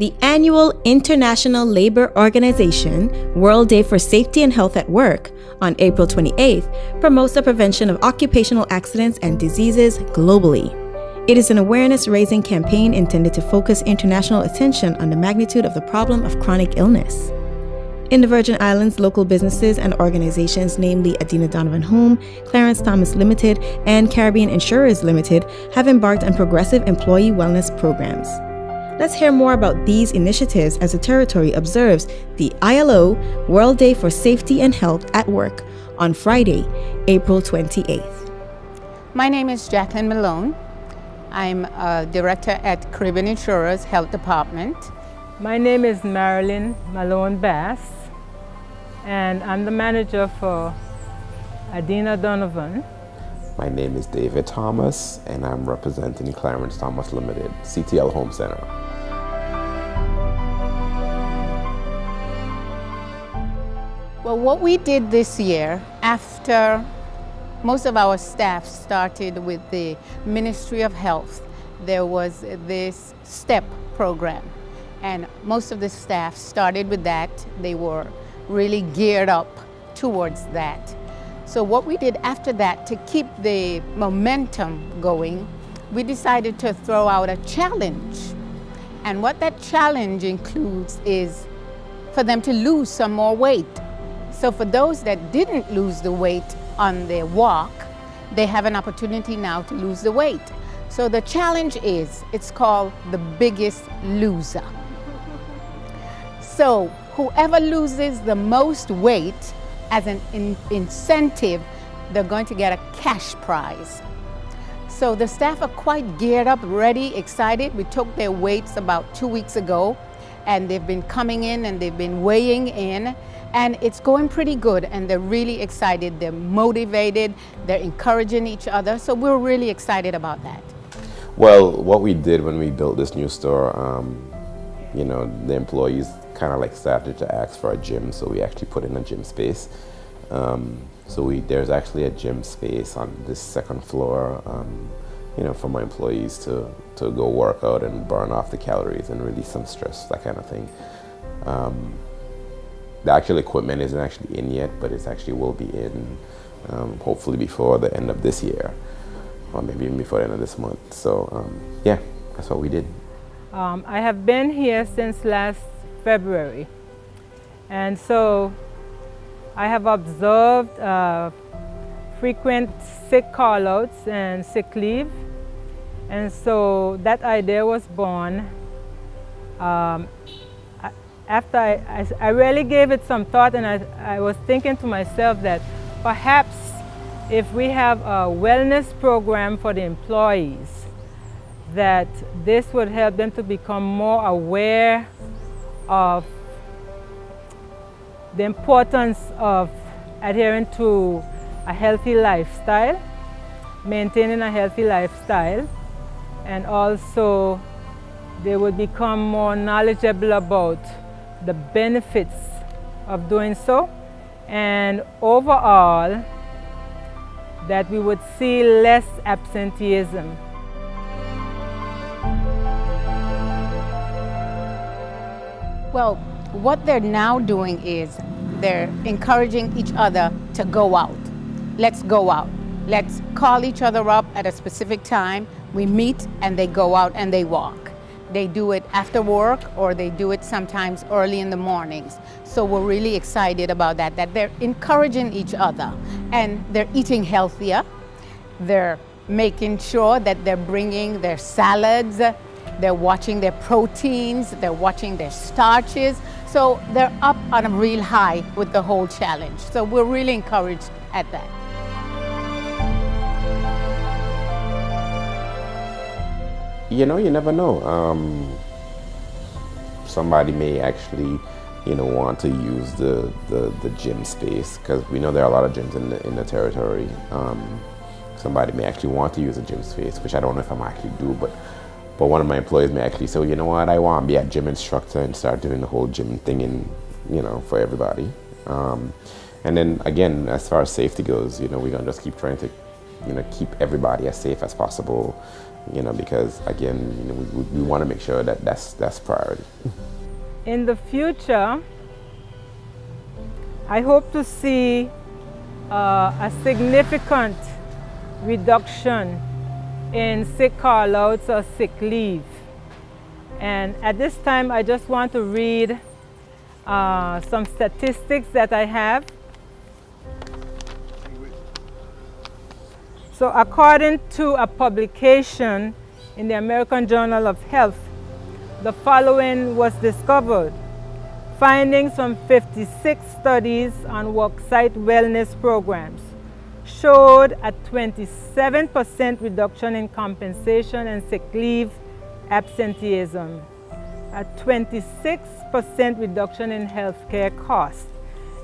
The annual International Labor Organization World Day for Safety and Health at Work on April 28th promotes the prevention of occupational accidents and diseases globally. It is an awareness-raising campaign intended to focus international attention on the magnitude of the problem of chronic illness. In the Virgin Islands, local businesses and organizations, namely Adina Donovan Home, Clarence Thomas Ltd, and Caribbean Insurers Ltd, have embarked on progressive employee wellness programs. Let's hear more about these initiatives as the territory observes the ILO World Day for Safety and Health at Work on Friday, April 28th. My name is Jacqueline Malone. I'm a director at Caribbean Insurers Health Department. My name is Marilyn Malone Bass, and I'm the manager for Adina Donovan. My name is David Thomas, and I'm representing Clarence Thomas Ltd, CTL Home Center. Well, what we did this year, after most of our staff started with the Ministry of Health, there was this STEP program. And most of the staff started with that. They were really geared up towards that. So what we did after that, to keep the momentum going, we decided to throw out a challenge. And what that challenge includes is for them to lose some more weight. So for those that didn't lose the weight on their walk, they have an opportunity now to lose the weight. So the challenge is, it's called the biggest loser. So whoever loses the most weight, as an incentive, they're going to get a cash prize. So the staff are quite geared up, ready, excited. We took their weights about 2 weeks ago, and they've been coming in and they've been weighing in, and it's going pretty good, and they're really excited. They're motivated, they're encouraging each other, so we're really excited about that. Well, what we did when we built this new store, the employees kind of like started to ask for a gym, so we actually put in a gym space. There's actually a gym space on this second floor, for my employees to go work out and burn off the calories and release some stress, that kind of thing. The actual equipment isn't actually in yet, but it actually will be in hopefully before the end of this year, or maybe even before the end of this month. So yeah, that's what we did. I have been here since last February, and so I have observed frequent sick call-outs and sick leave, and so that idea was born. After I really gave it some thought, and I was thinking to myself that perhaps if we have a wellness program for the employees, that this would help them to become more aware of the importance of adhering to a healthy lifestyle, maintaining a healthy lifestyle, and also they would become more knowledgeable about the benefits of doing so, and overall that we would see less absenteeism. Well, what they're now doing is they're encouraging each other to go out. Let's go out. Let's call each other up at a specific time. We meet and they go out and they walk. They do it after work, or they do it sometimes early in the mornings. So we're really excited about that they're encouraging each other, and they're eating healthier. They're making sure that they're bringing their salads, they're watching their proteins, they're watching their starches. So they're up on a real high with the whole challenge. So we're really encouraged at that. You never know. Somebody may actually, want to use the gym space, because we know there are a lot of gyms in the territory. Somebody may actually want to use a gym space, which I don't know if I'm actually do, but one of my employees may actually say, you know what, I want to be a gym instructor and start doing the whole gym thing for everybody. And then again, as far as safety goes, we're gonna just keep trying to keep everybody as safe as possible, because again, we want to make sure that that's priority. In the future, I hope to see a significant reduction in sick call-outs or sick leave. And at this time, I just want to read some statistics that I have. So according to a publication in the American Journal of Health, the following was discovered. Findings from 56 studies on worksite wellness programs showed a 27% reduction in compensation and sick leave absenteeism, a 26% reduction in healthcare costs.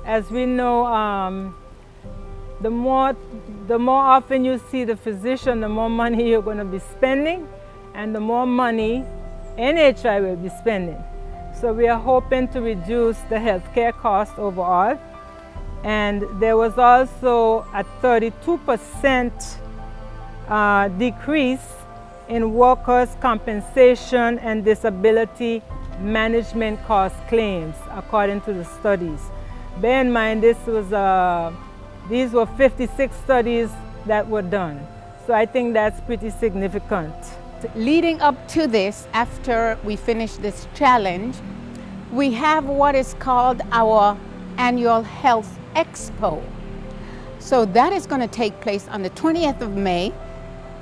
As we know, the more often you see the physician, the more money you're going to be spending, and the more money NHI will be spending. So we are hoping to reduce the healthcare cost overall. And there was also a 32% decrease in workers' compensation and disability management cost claims, according to the studies. Bear in mind, these were 56 studies that were done. So I think that's pretty significant. Leading up to this, after we finish this challenge, we have what is called our annual Health Expo. So that is going to take place on the 20th of May.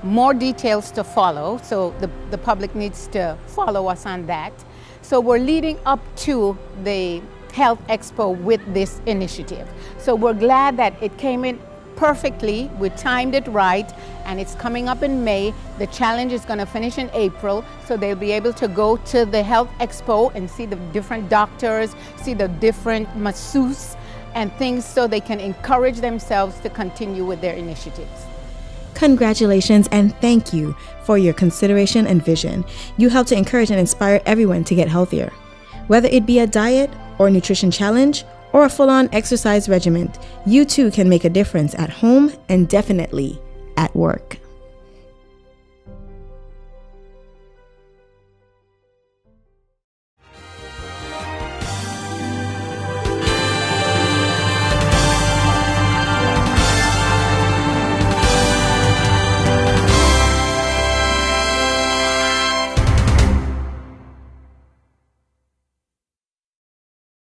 More details to follow, so the public needs to follow us on that. So we're leading up to the Health Expo with this initiative. So we're glad that it came in perfectly, we timed it right, and it's coming up in May. The challenge is going to finish in April, so they'll be able to go to the Health Expo and see the different doctors, see the different masseuse and things, so they can encourage themselves to continue with their initiatives. Congratulations and thank you for your consideration and vision. You help to encourage and inspire everyone to get healthier. Whether it be a diet or nutrition challenge or a full-on exercise regimen, you too can make a difference at home and definitely at work.